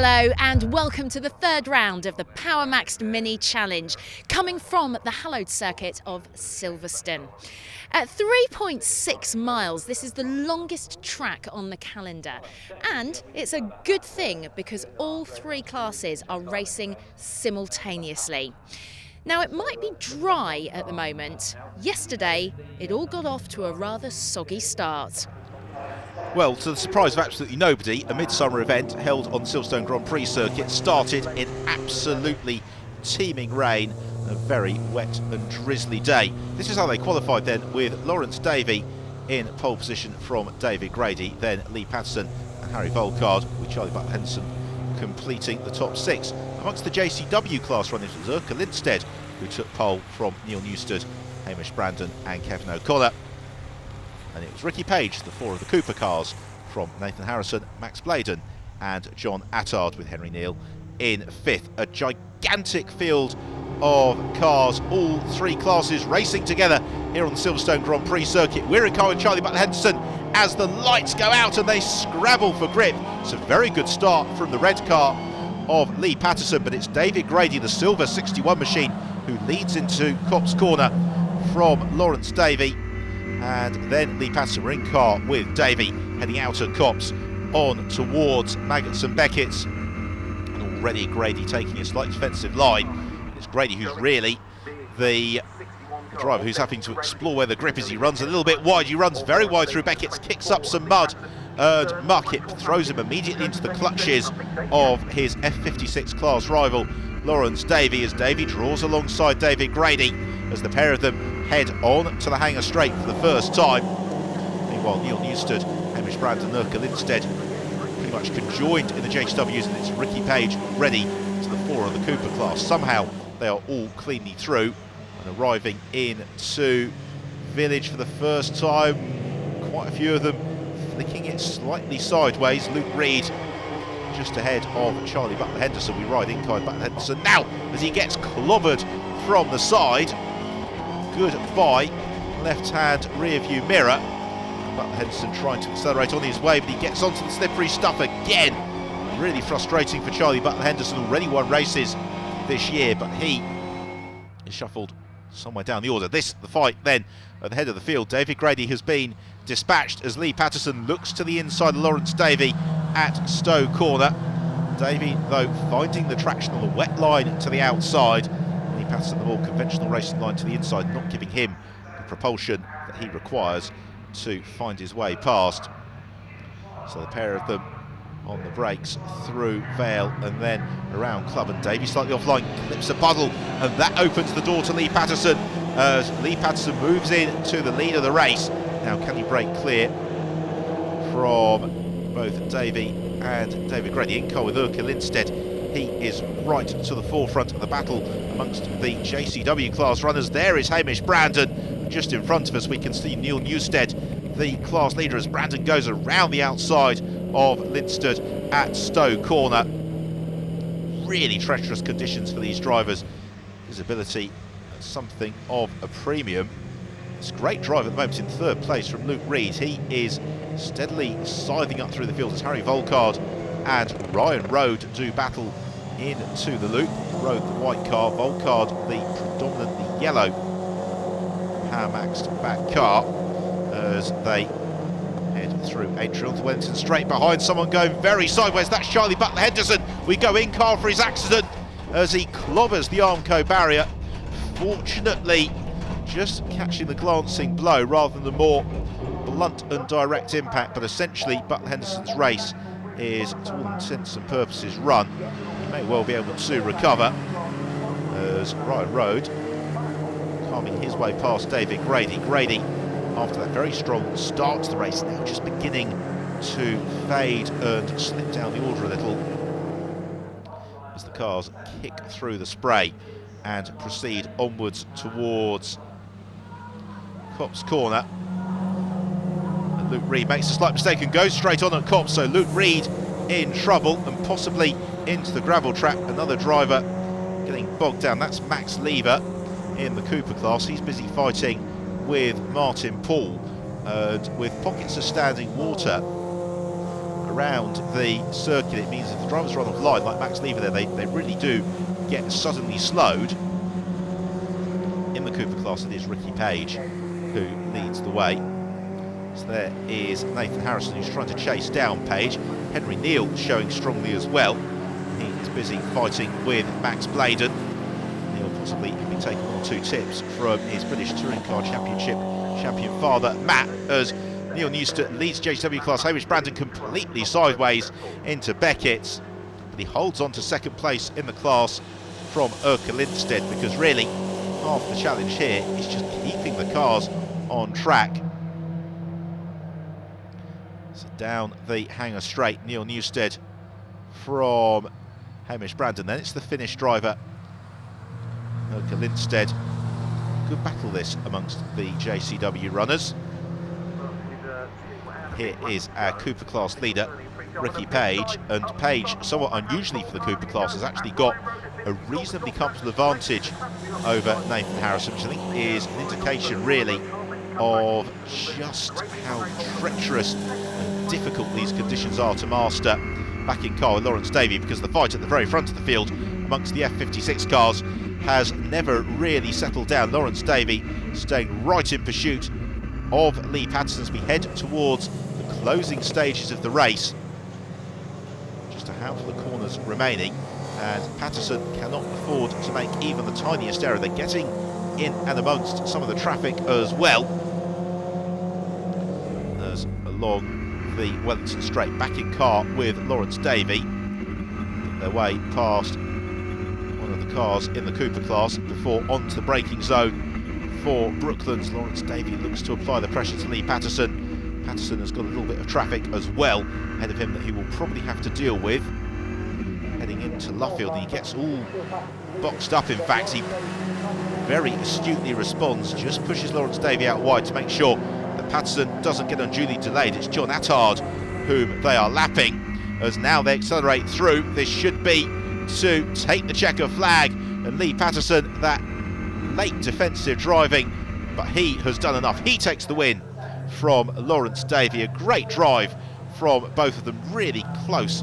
Hello and welcome to the third round of the Power Maxed Mini Challenge, coming from the hallowed circuit of Silverstone. At 3.6 miles, this is the longest track on the calendar, and it's a good thing because all three classes are racing simultaneously. Now, it might be dry at the moment. Yesterday, it all got off to a rather soggy start. Well, to the surprise of absolutely nobody, a midsummer event held on the Silverstone Grand Prix circuit started in absolutely teeming rain and a very wet and drizzly day. This is how they qualified then, with Lawrence Davey in pole position from David Grady, then Lee Patterson and Harry Volkard, with Charlie Butler-Henderson completing the top six. Amongst the JCW class runners was Urka Lindstedt, who took pole from Neil Newstead, Hamish Brandon and Kevin O'Connor. And it was Ricky Page, the four of the Cooper cars, from Nathan Harrison, Max Bladen and John Attard, with Henry Neal in fifth. A gigantic field of cars, all three classes racing together here on the Silverstone Grand Prix circuit. We're in car with Charlie Butler-Henderson as the lights go out and they scrabble for grip. It's a very good start from the red car of Lee Patterson, but it's David Grady, the silver 61 machine, who leads into Copse Corner from Lawrence Davey. And then Lee Patterson were in car with Davey, heading out at Copse on towards Maggots and Beckett's. And already Grady taking a slight defensive line. And it's Grady who's really the driver who's having to explore where the grip is. He runs a little bit wide, he runs very wide through Beckett's, kicks up some mud and muck. It throws him immediately into the clutches of his F56 class rival Lawrence Davey, as Davey draws alongside David Grady as the pair of them head on to the hangar straight for the first time. Meanwhile, Neil Newstead, Hamish Brandon and Urka Lindstedt pretty much conjoined in the JCWs, and it's Ricky Page ready to the four of the Cooper class. Somehow they are all cleanly through and arriving into Village for the first time. Quite a few of them flicking it slightly sideways. Luke Reed just ahead of Charlie Butler-Henderson. We ride in car Butler-Henderson now as he gets clobbered from the side. Goodbye left-hand rear-view mirror. Butler-Henderson trying to accelerate on his way, but he gets onto the slippery stuff again. Really frustrating for Charlie Butler-Henderson, already won races this year, but he is shuffled somewhere down the order. The fight then at the head of the field. David Grady has been dispatched as Lee Patterson looks to the inside of Lawrence Davey at Stowe Corner. Davey, though, finding the traction on the wet line to the outside. Lee Patterson, the more conventional racing line to the inside, not giving him the propulsion that he requires to find his way past. So the pair of them on the brakes through Vale and then around Club, and Davey slightly offline, clips a puddle, and that opens the door to Lee Patterson as Lee Patterson moves in to the lead of the race. Now, can he break clear from both Davey and David Grady? In car with Urka Lindstedt. He is right to the forefront of the battle amongst the JCW class runners. There is Hamish Brandon. Just in front of us we can see Neil Newstead, the class leader, as Brandon goes around the outside of Lindstedt at Stowe Corner. Really treacherous conditions for these drivers. Visibility something of a premium. It's a great drive at the moment in third place from Luke Reed. He is steadily scything up through the field as Harry Volkard and Ryan Rode do battle into the loop. Rode the white car, Volkard the predominantly yellow Power Maxed back car, as they head through Atrium to Wellington straight behind. Someone going very sideways, that's Charlie Butler-Henderson. We go in car for his accident as he clobbers the Armco barrier. Fortunately, just catching the glancing blow rather than the more blunt and direct impact, but essentially Butler-Henderson's race is, to all intents and purposes, run. He may well be able to recover as Ryan Rode carving his way past David Grady. Grady, after that very strong start to the race, now just beginning to fade and slip down the order a little as the cars kick through the spray and proceed onwards towards Copse Corner. And Luke Reed makes a slight mistake and goes straight on at Copse, so Luke Reed in trouble and possibly into the gravel trap. Another driver getting bogged down, that's Max Lever in the Cooper class. He's busy fighting with Martin Paul, and with pockets of standing water around the circuit, it means if the drivers run off line, like Max Lever there, they really do get suddenly slowed. In the Cooper class, it is Ricky Page who leads the way. So there is Nathan Harrison, who's trying to chase down Page. Henry Neal showing strongly as well. He is busy fighting with Max Bladen. Neal possibly can be taking 1 or 2 tips from his British Touring Car Championship champion father, Matt, as Neil Newstead leads JCW class. Hamish Brandon completely sideways into Beckett, but he holds on to second place in the class from Urkel Lindstedt, because really half the challenge here is just keeping the cars on track. So down the hangar straight, Neil Newstead from Hamish Brandon. Then it's the Finnish driver, Urkel Lindstedt. Good battle this amongst the JCW runners. Here is our Cooper class leader, Ricky Page, and Page, somewhat unusually for the Cooper class, has actually got a reasonably comfortable advantage over Nathan Harrison, which I think is an indication really of just how treacherous and difficult these conditions are to master back in car with Lawrence Davey, because the fight at the very front of the field amongst the F56 cars has never really settled down. Lawrence Davey staying right in pursuit of Lee Patterson as we head towards the closing stages of the race. Just a handful of corners remaining, and Patterson cannot afford to make even the tiniest error. They're getting in and amongst some of the traffic as well. As along the Wellington Straight, back in car with Lawrence Davey, their way past one of the cars in the Cooper class before onto the braking zone for Brooklands. Lawrence Davey looks to apply the pressure to Lee Patterson. Patterson has got a little bit of traffic as well ahead of him that he will probably have to deal with heading into Luffield, and he gets all boxed up. In fact, he very astutely responds, just pushes Lawrence Davey out wide to make sure that Patterson doesn't get unduly delayed. It's John Attard whom they are lapping, as now they accelerate through. This should be to take the checker flag, and Lee Patterson, that late defensive driving, but he has done enough. He takes the win from Lawrence Davey. A great drive from both of them, really close,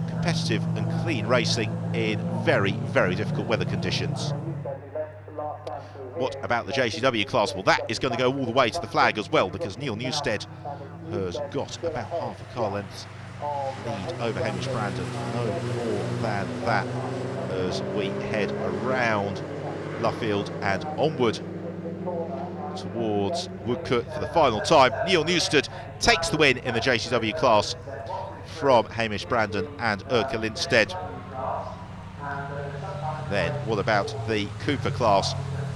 competitive and clean racing in very, very difficult weather conditions. What about the JCW class? Well, that is going to go all the way to the flag as well, because Neil Newstead has got about half a car length lead over Hamish Brandon, no more than that, as we head around Luffield and onward towards Woodcote for the final time. Neil Newstead takes the win in the JCW class from Hamish Brandon and Urkel Lindstedt. Then what about the Cooper class,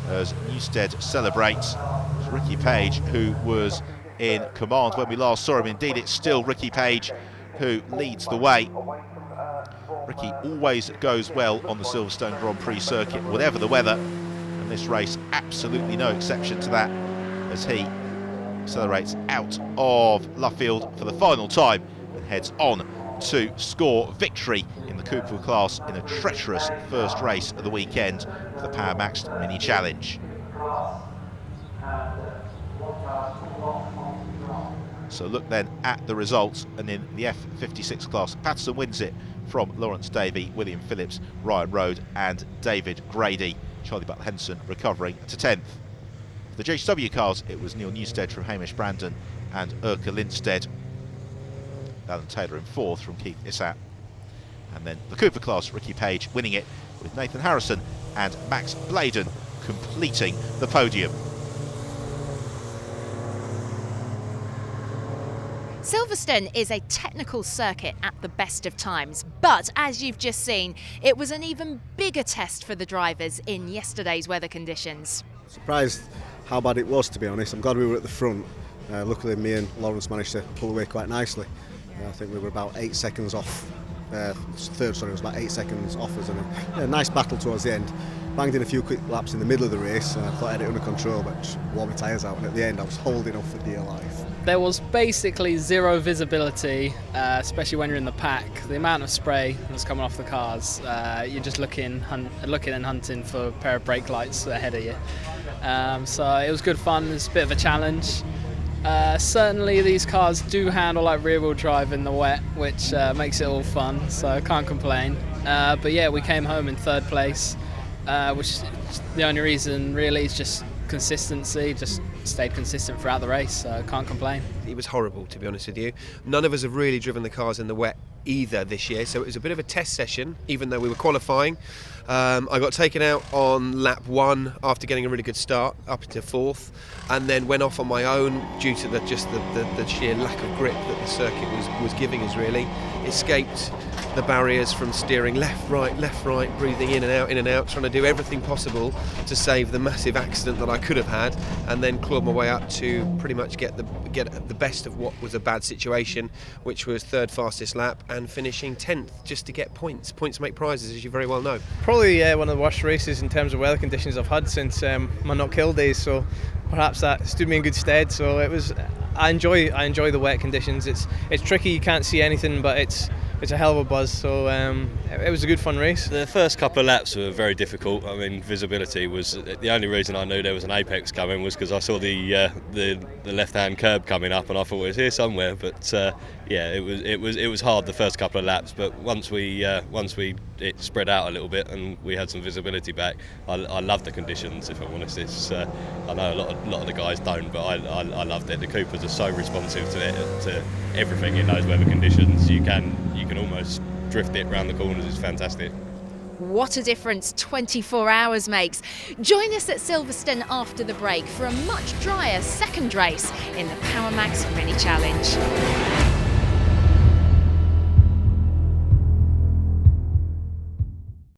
as Newstead celebrates? It's Ricky Page who was in command when we last saw him. Indeed, it's still Ricky Page who leads the way. Ricky always goes well on the Silverstone Grand Prix circuit, whatever the weather, and this race absolutely no exception to that, as he accelerates out of Luffield for the final time and heads on to score victory in the Cooper class in a treacherous first race of the weekend for the Power Maxed Mini Challenge. So look then at the results, and in the F56 class, Patterson wins it from Lawrence Davey, William Phillips, Ryan Rode and David Grady. Charlie Butler Henson recovering to 10th. For the JCW cars, it was Neil Newstead from Hamish Brandon and Urkel Lindstedt. Alan Taylor in 4th from Keith Issat. And then the Cooper class, Ricky Page winning it, with Nathan Harrison and Max Bladen completing the podium. Silverstone is a technical circuit at the best of times, but as you've just seen, it was an even bigger test for the drivers in yesterday's weather conditions. Surprised how bad it was, to be honest. I'm glad we were at the front. Luckily me and Lawrence managed to pull away quite nicely. I think we were about 8 seconds off. Third, sorry, was about 8 seconds off us, and a nice battle towards the end. Banged in a few quick laps in the middle of the race, and I thought I had it under control, but just wore my tyres out, and at the end I was holding on for dear life. There was basically zero visibility, especially when you're in the pack. The amount of spray that's coming off the cars, you're just looking and hunting for a pair of brake lights ahead of you. So it was good fun. It's a bit of a challenge. Certainly these cars do handle like rear-wheel drive in the wet, which makes it all fun, so I can't complain. But yeah, we came home in third place, which the only reason really is just consistency, just stayed consistent throughout the race, so I can't complain. It was horrible, to be honest with you. None of us have really driven the cars in the wet either this year, so it was a bit of a test session, even though we were qualifying. I got taken out on lap 1 after getting a really good start up into 4th, and then went off on my own due to the sheer lack of grip that the circuit was giving us, really. Escaped the barriers from steering left, right, breathing in and out, trying to do everything possible to save the massive accident that I could have had, and then clawed my way up to pretty much get the best of what was a bad situation, which was third fastest lap and finishing 10th just to get points. Points make prizes, as you very well know. Probably one of the worst races in terms of weather conditions I've had since my not kill days, so perhaps that stood me in good stead. So it was. I enjoy the wet conditions. It's tricky, you can't see anything, but it's a hell of a buzz. So it was a good fun race. The first couple of laps were very difficult. I mean, visibility was the only reason I knew there was an apex coming was because I saw the left-hand curb coming up, and I thought it was here somewhere. But yeah, it was hard the first couple of laps. But once it spread out a little bit and we had some visibility back, I loved the conditions. If I'm honest, I know a lot of the guys don't, but I loved it. The Coopers are so responsive to everything in those weather conditions. You can almost drift it round the corners. It's fantastic. What a difference 24 hours makes. Join us at Silverstone after the break for a much drier second race in the Power Max Mini Challenge.